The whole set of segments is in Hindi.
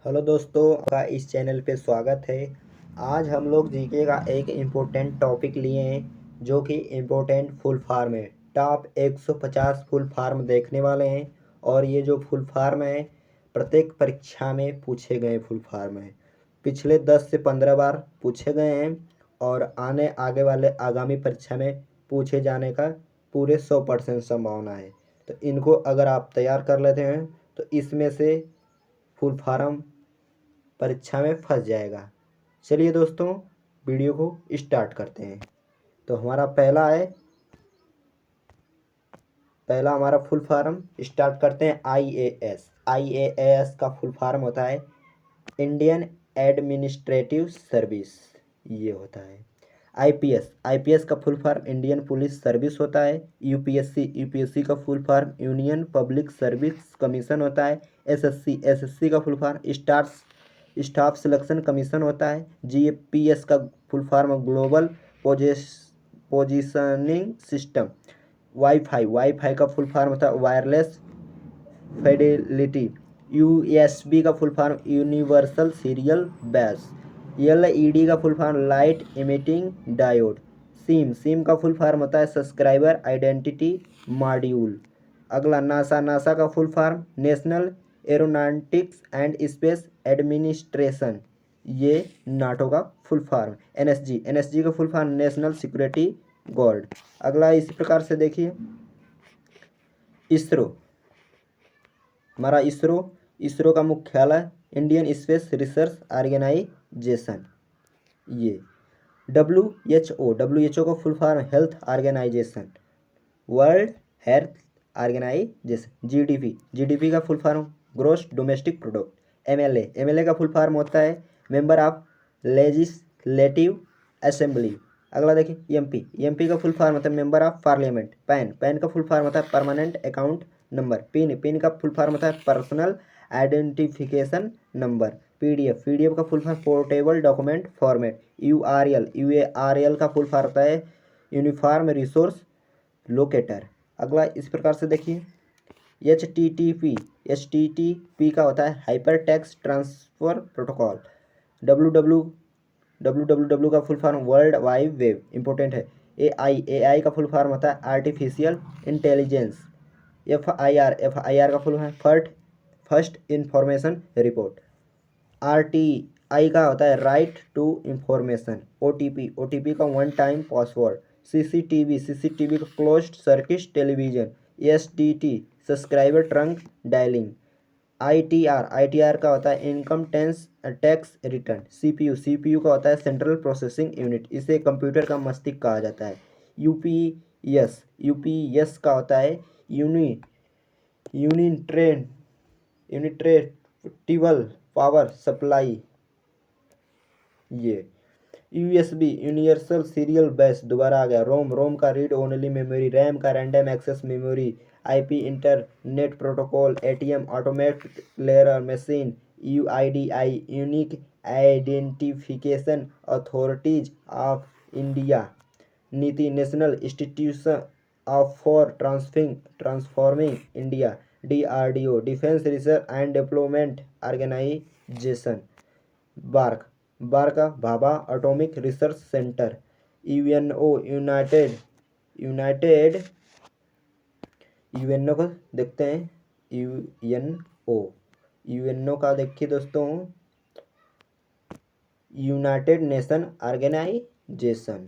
हेलो दोस्तों, आपका इस चैनल पे स्वागत है। आज हम लोग जीके का एक इम्पोर्टेंट टॉपिक लिए हैं जो कि इम्पोर्टेंट फुल फॉर्म है। टॉप 150 फुल फॉर्म देखने वाले हैं और ये जो फुल फॉर्म है प्रत्येक परीक्षा में पूछे गए फुल फॉर्म है। पिछले 10 से 15 बार पूछे गए हैं और आगे वाले आगामी परीक्षा में पूछे जाने का पूरे 100% संभावना है। तो इनको अगर आप तैयार कर लेते हैं तो इसमें से फुल फॉर्म परीक्षा में फंस जाएगा। चलिए दोस्तों, वीडियो को स्टार्ट करते हैं। तो पहला हमारा फुल फॉर्म स्टार्ट करते हैं। आईएएस का फुल फॉर्म होता है इंडियन एडमिनिस्ट्रेटिव सर्विस, ये होता है। आईपीएस का full form Indian police service होता है। यूपीएससी का full form union public service commission होता है। एसएससी का full form staff selection commission होता है। जीपीएस का full form global positioning system. WiFi का फुल फॉर्म होता है वायरलेस फिडेलिटी। यूएसबी का full form universal serial base. LED का full form light emitting diode. SIM का फुल फॉर्म होता है सब्सक्राइबर आइडेंटिटी मॉड्यूल। अगला नासा का full form national aeronautics and space administration, ये नाटो का फुल फॉर्म। एनएसजी का full form national security guard. अगला इसी प्रकार से देखिए इसरो। हमारा इसरो का मुख्यालय इंडियन स्पेस रिसर्च ऑर्गेनाइजेशन। ये डब्ल्यू एच ओ का full form health organisation, world health organisation. GDP का full form gross domestic product. MLA का फुल फॉर्म होता है मेंबर ऑफ लेजिस्लेटिव असेंबली। अगला देखिए एमपी का फुल फॉर्म होता है मेंबर ऑफ पार्लियामेंट। पैन का फुल फॉर्म होता है परमानेंट अकाउंट नंबर। पिन का फुल फॉर्म होता है पर्सनल आइडेंटिफिकेशन नंबर। पीडीएफ का full form portable document format. URL का फुल फॉर्म होता है यूनिफॉर्म रिसोर्स लोकेटर। अगला इस प्रकार से देखिए एच टी टी पी का होता है hyper text transfer protocol. W का full form world wide web, important है। ए आई का फुल फॉर्म होता है artificial intelligence. F I R का full form first information report. RTI का होता है राइट टू इंफॉर्मेशन। ओटीपी का वन टाइम पासवर्ड। सीसीटीवी का closed circuit television. STT subscriber trunk dialling. ITR का होता है इनकम टैक्स रिटर्न। सीपीयू का होता है सेंट्रल प्रोसेसिंग यूनिट, इसे कंप्यूटर का मस्तिष्क कहा जाता है। यूपीएस का होता है यूनिट्रेटिवल पावर सप्लाई। ये यूएसबी यूनिवर्सल सीरियल बेस दोबारा आ गया। रोम का रीड ओनली मेमोरी। रैम का random access memory. IP internet protocol. ATM automatic clear machine. UIDI unique identification authorities of India. NITI national institution of for transforming India. DRDO defence research and development organisation. बार का Bhabha atomic research centre. UNO United UNO को देखते हैं। यूएनओ का देखिए दोस्तों यूनाइटेड नेशन ऑर्गेनाइजेशन,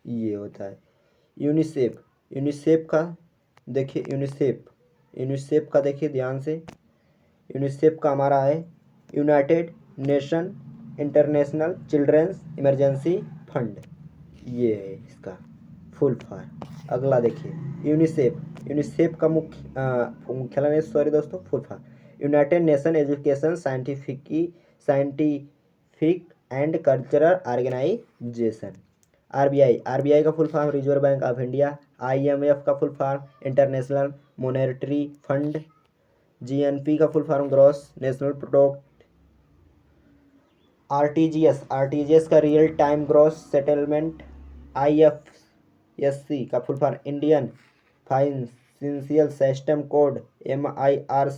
ये होता है। यूनिसेफ का देखिए यूनिसेफ का देखिए ध्यान से। यूनिसेफ का हमारा है United Nation International Children's Emergency Fund, ये है इसका फुल फॉर्म। अगला देखिए यूनिसेफ का मुख्यालय नहीं, सॉरी दोस्तों, full form United Nation education scientific and cultural organisation. RBI का full form reserve bank of India. IMF का full form international monetary fund. GNP का full form gross national product. RTGS का real time gross settlement. IFSC का full form Indian magnetic system code MICR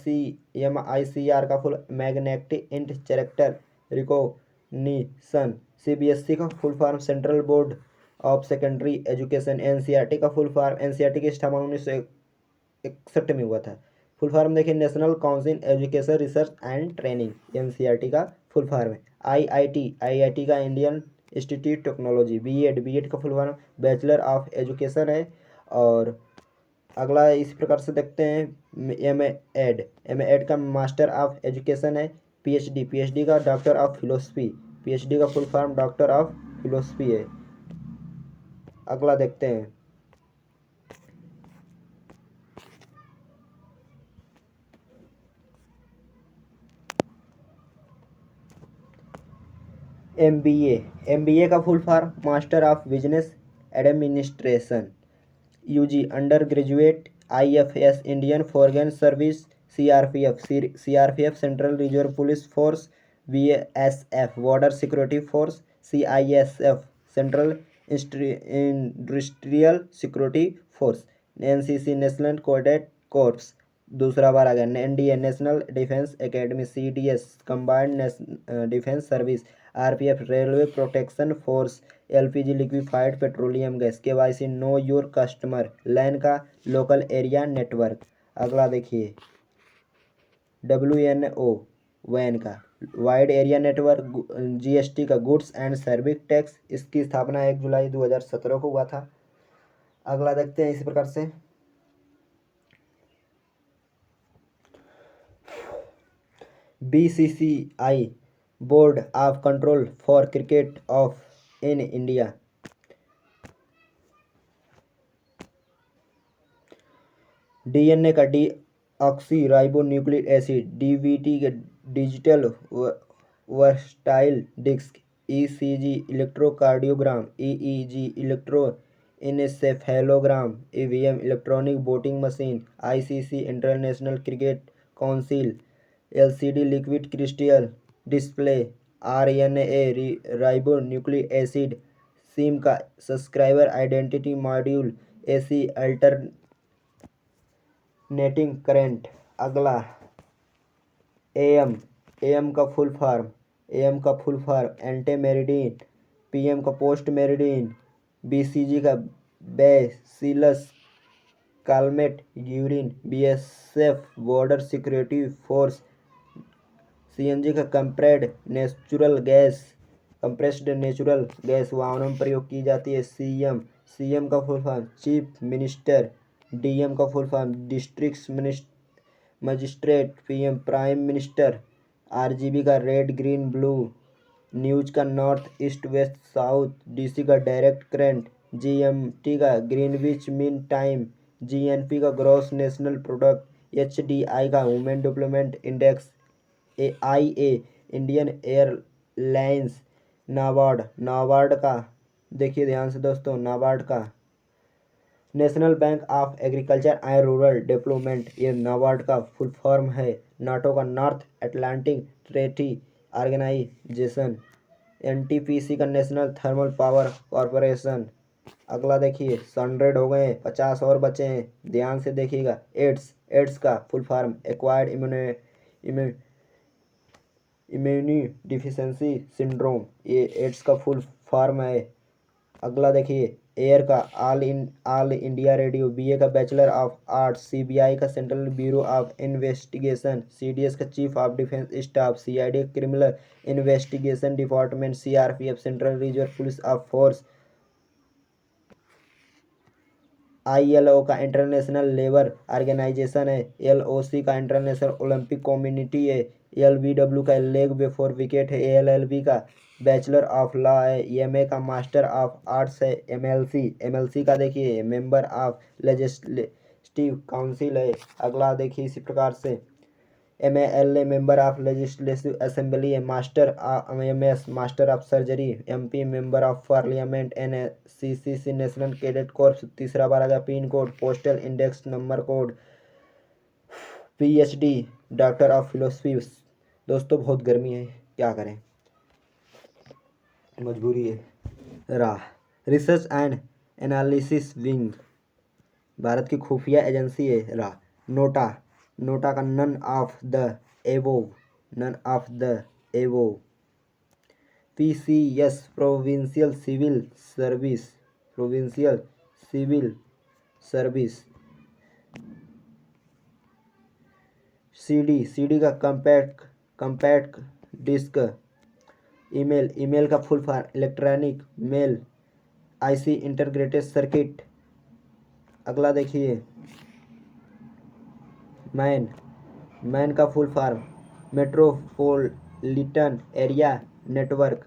का full magnetic interactor recognition. CBSE का full form central board of secondary education. NCERT का फुल फॉर्म, NCERT की स्थापना 1961 में हुआ था। फुल फॉर्म देखिए national council education research and training, NCERT का फुल फॉर्म है। IIT का इंडियन इंस्टीट्यूट टेक्नोलॉजी। B.Ed का full form bachelor of education है। और अगला इस प्रकार से देखते हैं M.Ed का मास्टर ऑफ एजुकेशन है। PhD का डॉक्टर ऑफ फिलोसफी। PhD का full form doctor of philosophy है। अगला देखते हैं MBA का full form master of business administration. UG under graduate IFS Indian foreign service. CRPF central reserve police force. BSF border security force. CISF central industrial security force. NCC national cadet corps दूसरा बार आ गया। NDA national defence academy. CDS combined defence service. RPF railway protection force. LPG liquefied petroleum gas. KYC know your customer. LAN का लोकल एरिया नेटवर्क। अगला देखिए WNO वैन का वाइड एरिया नेटवर्क। GST का गुड्स एंड सर्विस टैक्स, इसकी स्थापना 1 जुलाई 2017 को हुआ था। अगला देखते हैं इसी प्रकार से BCCI board of control for cricket of in India. DNA का deoxy ribo nucleic acid. DVT का digital versatile disc. ECG electrocardiogram. EEG electroencephalogram. EVM electronic voting machine. ICC international cricket council. LCD liquid crystal display. RNA ribo nucleic acid. SIM का subscriber identity module. AC alternating current. अगला AM का full form ante meridiem. PM का पोस्ट मेरिडीन। BCG का bacillus Calmette urine. BSF border security force. CNG का कंप्रेस्ड नेचुरल गैस वाहनों में प्रयोग की जाती है। CM का full form chief minister. DM का full form district magistrate. PM prime minister. RGB का रेड ग्रीन ब्लू। न्यूज का north east west south. DC का डायरेक्ट करंट। GMT का ग्रीनविच मीन टाइम। GNP का ग्रॉस नेशनल प्रोडक्ट। HDI का women development index. IA Indian airlines. NABARD का देखिए ध्यान से दोस्तों, नाबार्ड का national bank of Agriculture and Rural Development, ये नाबार्ड का फुल फॉर्म है। नाटो का North Atlantic Treaty Organization. NTPC का नेशनल थर्मल पावर कॉरपोरेशन। अगला देखिए 100 हो गए, 50 और बचे हैं, ध्यान से देखिएगा। एड्स का full form acquired immune deficiency syndrome, ये एड्स का फुल फॉर्म है। अगला देखिए एयर का ऑल इंडिया रेडियो। BA का बैचलर ऑफ आर्ट्स। CBI का central bureau of investigation. CDS का chief of defence staff. CID criminal investigation department. CRPF central reserve police of force. ILO का इंटरनेशनल लेबर ऑर्गेनाइजेशन है। LOC का इंटरनेशनल ओलंपिक कम्युनिटी है। LBW का लेग बिफोर विकेट है। ALLB का बैचलर ऑफ लॉ है। EMA का मास्टर ऑफ आर्ट्स है। MLC का देखिए मेंबर ऑफ लेजिस्लेटिव काउंसिल है। अगला देखिए इसी प्रकार से MALA member of legislative assembly है। MS master of surgery. MP member of parliament. NCCC national cadet corps तीसरा बार आ गया। Pin code postal index number code. PhD doctor of philosophy. दोस्तों बहुत गर्मी है, क्या करें, मजबूरी है। Research and analysis wing. Bharat की खुफिया एजेंसी है नोटा। नोटा का none of the above, none of the above. PCS provincial civil service, provincial civil service. CD, CD का compact, compact disc. Email, email का full form electronic mail IC integrated circuit. अगला देखिए मैन, मैन का full form metropolitan area network.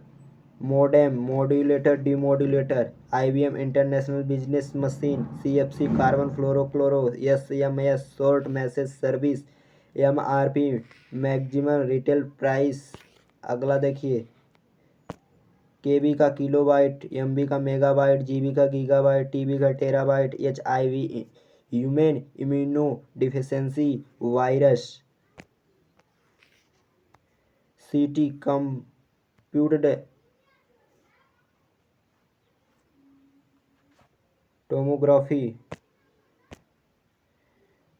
Modem, modulator demodulator. IBM international business machine, CFC carbon fluorochloro, SMS short message service, MRP maximum retail price. अगला देखिए केबी का किलोबाइट, एमबी का मेगाबाइट, जीबी का गीगाबाइट, टीबी का terabyte, HIV human immunodeficiency virus. CT computed tomography.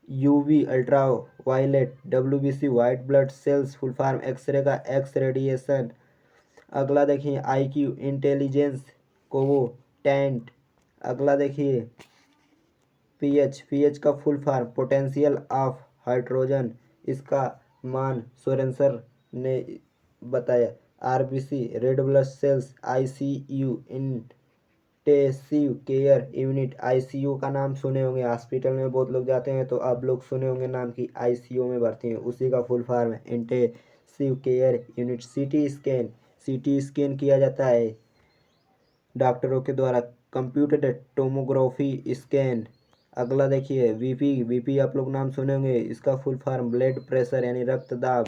UV ultraviolet, WBC white blood cells full form X-ray का एक्स रेडिएशन। अगला देखिए आईक्यू इंटेलिजेंस कोवो टेंट। अगला देखिए पीएच, पीएच का full form potential of hydrogen, इसका मान सोरेनसर ने बताया। RBC red blood cells, ICU intensive care unit, ICU का नाम सुने होंगे, हॉस्पिटल में बहुत लोग जाते हैं तो आप लोग सुने होंगे नाम की आईसीयू में भर्ती हैं, उसी का फुल फॉर्म है intensive care unit. CT scan, CT scan किया जाता है डॉक्टरों के द्वारा, कंप्यूटेड टोमोग्राफी स्कैन। अगला देखिए वीपी, वीपी आप लोग नाम सुने होंगे, इसका फुल फॉर्म ब्लड प्रेशर यानी रक्तदाब।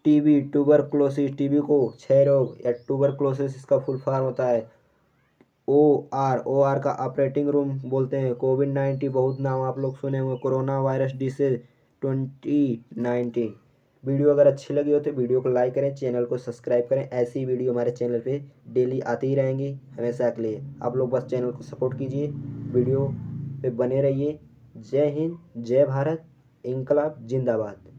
टीबी ट्यूबरक्लोसिस, टीबी को क्षय रोग या ट्यूबरक्लोसिस इसका फुल फॉर्म होता है। ओ आर का ऑपरेटिंग रूम बोलते हैं। कोविड-19 बहुत नाम आप लोग सुने होंगे, कोरोना वायरस डिसीज 2019। वीडियो अगर अच्छी लगी हो तो वीडियो को लाइक करें, चैनल को सब्सक्राइब करें। ऐसी वीडियो हमारे चैनल पे डेली आती ही रहेंगी हमेशा के लिए। आप लोग बस चैनल को सपोर्ट कीजिए, वीडियो पे बने रहिए। जय हिंद, जय भारत, इंकलाब जिंदाबाद।